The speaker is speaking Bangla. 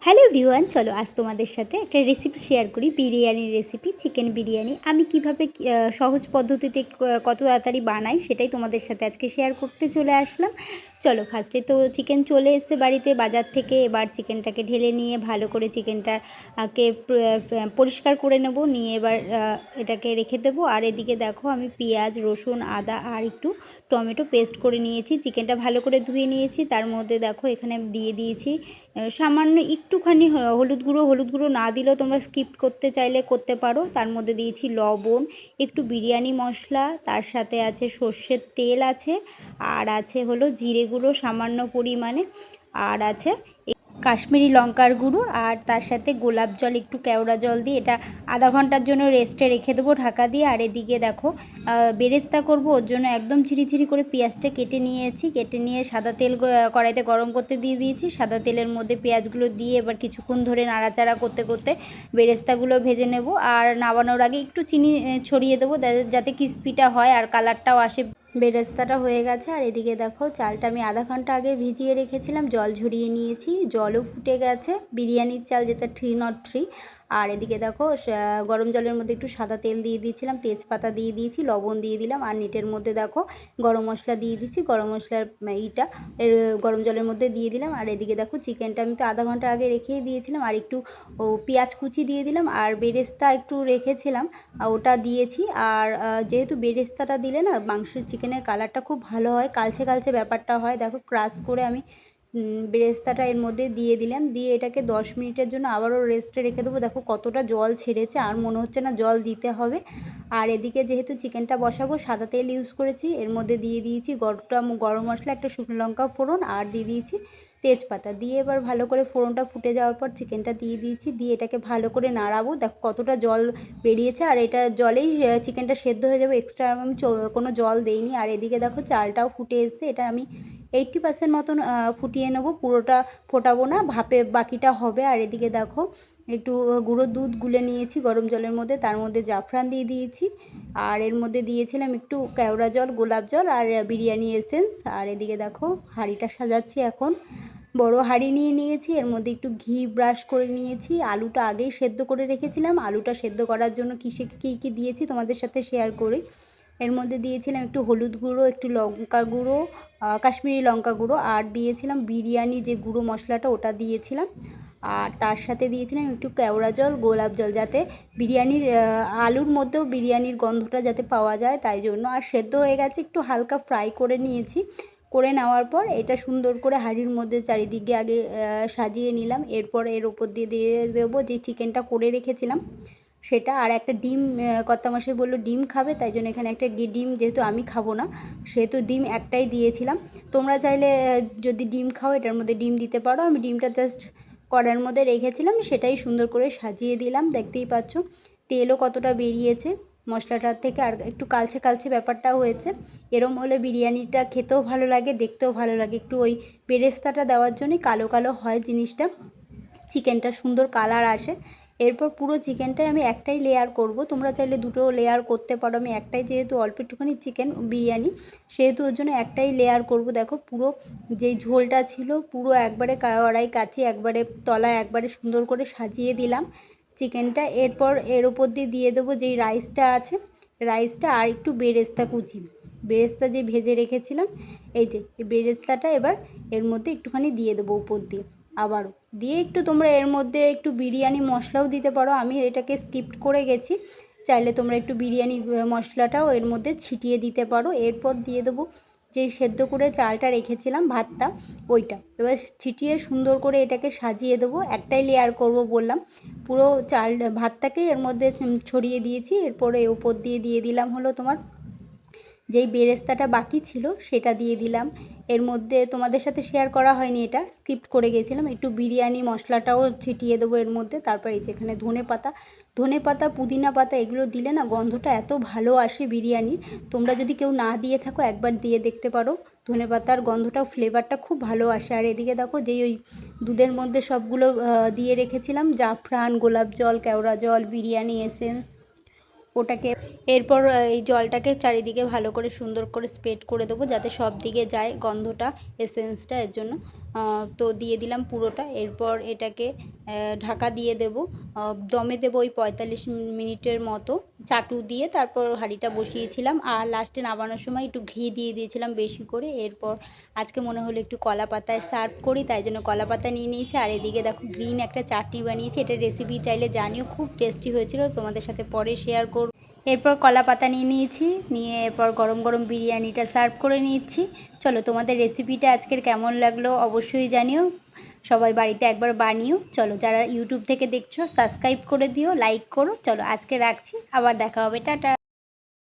হ্যালো এভরিওয়ান, চলো আজ তোমাদের সাথে একটা রেসিপি শেয়ার করি। বিরিয়ানির রেসিপি, চিকেন বিরিয়ানি। আমি কিভাবে সহজ পদ্ধতিতে কত তাড়াতাড়ি বানাই সেটাই তোমাদের সাথে আজকে শেয়ার করতে চলে আসলাম। চলো, ফার্স্টে তো চিকেন চলে এসেছে বাড়িতে বাজার থেকে। এবার চিকেনটাকে ঢেলে নিয়ে ভালো করে চিকেনটাকে পরিষ্কার করে নেব, নিয়ে এবার এটাকে রেখে দেবো। আর এদিকে দেখো, আমি পেঁয়াজ, রসুন, আদা আর একটু টমেটো পেস্ট করে নিয়েছি। চিকেনটা ভালো করে ধুয়ে নিয়েছি। তার মধ্যে দেখো এখানে দিয়ে দিয়েছি সামান্য একটুখানি হলুদ গুঁড়ো না দিলেও তোমরা স্কিপ করতে চাইলে করতে পারো। তার মধ্যে দিয়েছি লবণ, একটু বিরিয়ানি মশলা, তার সাথে আছে সর্ষের তেল আছে, আর আছে হলো জিরে গুঁড়ো সামান্য পরিমাণে, আর আছে কাশ্মীরি লঙ্কার গুঁড়ো, আর তার সাথে গোলাপ জল, একটু কেওড়া জল দিয়ে এটা আধা ঘন্টার জন্য রেস্টে রেখে দেবো ঢাকা দিয়ে। আর এদিকে দেখো বেরেস্তা করব, ওর জন্য একদম ঝিরিঝিরি করে পেঁয়াজটা কেটে নিয়েছি। কেটে নিয়ে সাদা তেল কড়াইতে গরম করতে দিয়ে দিয়েছি। সাদা তেলের মধ্যে পেঁয়াজগুলো দিয়ে এবার কিছুক্ষণ ধরে নাড়াচাড়া করতে করতে বেরেস্তাগুলো ভেজে নেব। আর নামানোর আগে একটু চিনি ছড়িয়ে দেবো যাতে ক্রিস্পিটা হয় আর কালারটাও আসে। বেরেস্তাটা হয়ে গেছে। আর এদিকে দেখো, চালটা আমি আধা ঘন্টা আগে ভিজিয়ে রেখেছিলাম, জল ঝরিয়ে নিয়েছি, জলও ফুটে গেছে। বিরিয়ানির চাল যেটা 303। আর এদিকে দেখো গরম জলের মধ্যে একটু সাদা তেল দিয়ে দিয়েছিলাম, তেজপাতা দিয়ে দিয়েছি, লবণ দিয়ে দিলাম, আর নিটের মধ্যে দেখো গরম মশলা দিয়ে দিচ্ছি। গরম মশলার গরম জলের মধ্যে দিয়ে দিলাম। আর এদিকে দেখো চিকেনটা আমি তো আধা ঘন্টা আগে রেখেই দিয়েছিলাম, আর একটু পেঁয়াজ কুচি দিয়ে দিলাম, আর বেরেস্তা একটু রেখেছিলাম ওটা দিয়েছি। আর যেহেতু বেরেস্তাটা দিলে না মাংসের চিকেনের কালারটা খুব ভালো হয়, কালচে কালচে ব্যাপারটা হয়। দেখো ক্রাশ করে আমি বেরেস্তাটা এর মধ্যে দিয়ে দিলাম, দিয়ে এটাকে 10 মিনিটের জন্য আবারও রেস্টে রেখে দেবো। দেখো কতটা জল ছেড়েছে, আর মনে হচ্ছে না জল দিতে হবে। আর এদিকে যেহেতু চিকেনটা বসাবো, সাদা তেল ইউজ করেছি, এর মধ্যে দিয়ে দিয়েছি গরম মশলা, একটা শুকনো লঙ্কা ফোড়ন, আর দিয়ে দিয়েছি তেজপাতা। দিয়ে এবার ভালো করে ফোড়নটা ফুটে যাওয়ার পর চিকেনটা দিয়ে দিয়েছি, দিয়ে এটাকে ভালো করে নাড়াবো। দেখো কতটা জল বেরিয়েছে, আর এটা জলেই চিকেনটা সেদ্ধ হয়ে যাবে, এক্সট্রা আমি কোনো জল দেইনি। আর এদিকে দেখো চালটাও ফুটে এসছে, এটা আমি 80% মতন ফুটিয়ে নেবো, পুরোটা ফোটাবো না, ভাপে বাকিটা হবে। আর এদিকে দেখো একটু গুঁড়ো দুধ গুলে নিয়েছি গরম জলের মধ্যে, তার মধ্যে জাফরান দিয়ে দিয়েছি, আর এর মধ্যে দিয়েছিলাম একটু কেওড়া জল, গোলাপ জল, আর বিরিয়ানি এসেন্স। আর এদিকে দেখো হাঁড়িটা সাজাচ্ছি এখন। বড় হাঁড়ি নিয়ে নিয়েছি, এর মধ্যে একটু ঘি ব্রাশ করে নিয়েছি। আলুটা আগেই সেদ্ধ করে রেখেছিলাম, আলুটা সেদ্ধ করার জন্য কী কী দিয়েছি তোমাদের সাথে শেয়ার করি। এর মধ্যে দিয়েছিলাম একটু হলুদ গুঁড়ো, একটু লঙ্কা গুঁড়ো, কাশ্মীরি লঙ্কা গুঁড়ো, আর দিয়েছিলাম বিরিয়ানি যে গুঁড়ো মশলাটা ওটা দিয়েছিলাম। আর তার সাথে দিয়েছিলাম একটু কেওড়া জল, গোলাপ জল, যাতে বিরিয়ানির আলুর মধ্যেও বিরিয়ানির গন্ধটা যাতে পাওয়া যায় তাই জন্য। আর সেদ্ধ হয়ে গেছে, একটু হালকা ফ্রাই করে নিয়েছি। করে নেওয়ার পর এটা সুন্দর করে হাঁড়ির মধ্যে চারিদিকে আগে সাজিয়ে নিলাম। এরপর এর ওপর দিয়ে দেবো যে চিকেনটা করে রেখেছিলাম সেটা। আর একটা ডিম, কর্তামশাই বললো ডিম খাবে, তাই জন্য এখানে একটা ডিম, যেহেতু আমি খাবো না সেহেতু ডিম একটাই দিয়েছিলাম। তোমরা চাইলে যদি ডিম খাও এটার মধ্যে ডিম দিতে পারো। আমি ডিমটা জাস্ট কড়ার মধ্যে রেখেছিলাম, সেটাই সুন্দর করে সাজিয়ে দিলাম। দেখতেই পাচ্ছ তেলও কতটা বেরিয়েছে মশলাটার থেকে, আর একটু কালচে কালচে ব্যাপারটাও হয়েছে। এরম হলে বিরিয়ানিটা খেতেও ভালো লাগে, দেখতেও ভালো লাগে। একটু ওই বেরেস্তাটা দেওয়ার জন্যই কালো কালো হয় জিনিসটা, চিকেনটা সুন্দর কালার আসে। এরপর পুরো চিকেনটাই আমি একটাই লেয়ার করব, তোমরা চাইলে দুটো লেয়ার করতে পারো। আমি একটাই, যেহেতু অল্প একটুখানি চিকেন বিরিয়ানি সেহেতু ওর জন্য একটাই লেয়ার করব। দেখো পুরো যেই ঝোলটা ছিল পুরো একবারে কড়াই কাচি একবারে তলায় একবারে সুন্দর করে সাজিয়ে দিলাম চিকেনটা। এরপর এর ওপর দিয়ে দেবো যেই রাইসটা আছে, রাইসটা, আর একটু বেরেস্তা কুচি, বেরেস্তা যে ভেজে রেখেছিলাম, এই যে এই বেরেস্তাটা এবার এর মধ্যে একটুখানি দিয়ে দেবো উপর দিয়ে আবারও। দিয়ে একটু তোমরা এর মধ্যে একটু বিরিয়ানি মশলাও দিতে পারো, আমি এটাকে স্কিপ করে গেছি। চাইলে তোমরা একটু বিরিয়ানি মশলাটাও এর মধ্যে ছিটিয়ে দিতে পারো। এরপর দিয়ে দেবো যেই সেদ্ধ করে চালটা রেখেছিলাম ভাতটা, ওইটা এবার ছিটিয়ে সুন্দর করে এটাকে সাজিয়ে দেবো। একটাই লেয়ার করব বললাম, পুরো চাল ভাতটাকেই এর মধ্যে ছড়িয়ে দিয়েছি। এরপরে উপর দিয়ে দিলাম হলো তোমার যেই বেরেস্তাটা বাকি ছিল সেটা দিয়ে দিলাম। এর মধ্যে তোমাদের সাথে শেয়ার করা হয়নি, এটা স্কিপ করে গেছিলাম, একটু বিরিয়ানি মশলাটাও ছিটিয়ে দেবো এর মধ্যে। তারপর এই যে এখানে ধনে পাতা পুদিনা পাতা এগুলো দিলে না গন্ধটা এত ভালো আসে বিরিয়ানির। তোমরা যদি কেউ না দিয়ে থাকো একবার দিয়ে দেখতে পারো, ধনে পাতার গন্ধটাও ফ্লেভারটা খুব ভালো আসে। আর এদিকে দেখো যেই ওই দুধের মধ্যে সবগুলো দিয়ে রেখেছিলাম, জাফরান, গোলাপ জল, কেওড়া জল, বিরিয়ানি এসেন্স, ওটাকে এরপর এই জলটাকে চারিদিকে ভালো করে সুন্দর করে স্প্রেড করে দেবো যাতে সব দিকে যায় গন্ধটা, এসেন্সটা, এর জন্য। তো দিয়ে দিলাম পুরোটা। এরপর এটাকে ঢাকা দিয়ে দেব, দমে দেবো ওই 45 মিনিটের মতো চাটু দিয়ে। তারপর হাঁড়িটা বসিয়েছিলাম আর লাস্টে নামানোর সময় একটু ঘি দিয়ে দিয়েছিলাম বেশি করে। এরপর আজকে মনে হলো একটু কলা পাতায় সার্ভ করি, তাই জন্য কলা পাতা নিয়ে নিয়েছি। আর এদিকে দেখো গ্রিন একটা চাটনি বানিয়েছি, এটার রেসিপি চাইলে জানিও, খুব টেস্টি হয়েছিল, তোমাদের সাথে পরে শেয়ার করব। এরপর কলা পাতা নিয়ে নিয়েছি, নিয়ে এরপর গরম গরম বিরিয়ানিটা সার্ভ করে নিচ্ছি। চলো, তোমাদের রেসিপিটা আজকের কেমন লাগলো অবশ্যই জানিও, সবাই বাড়িতে একবার বানিও। চলো, যারা ইউটিউব থেকে দেখছো সাবস্ক্রাইব করে দিও, লাইক করো। চলো আজকে রাখছি, আবার দেখা হবে, টাটা।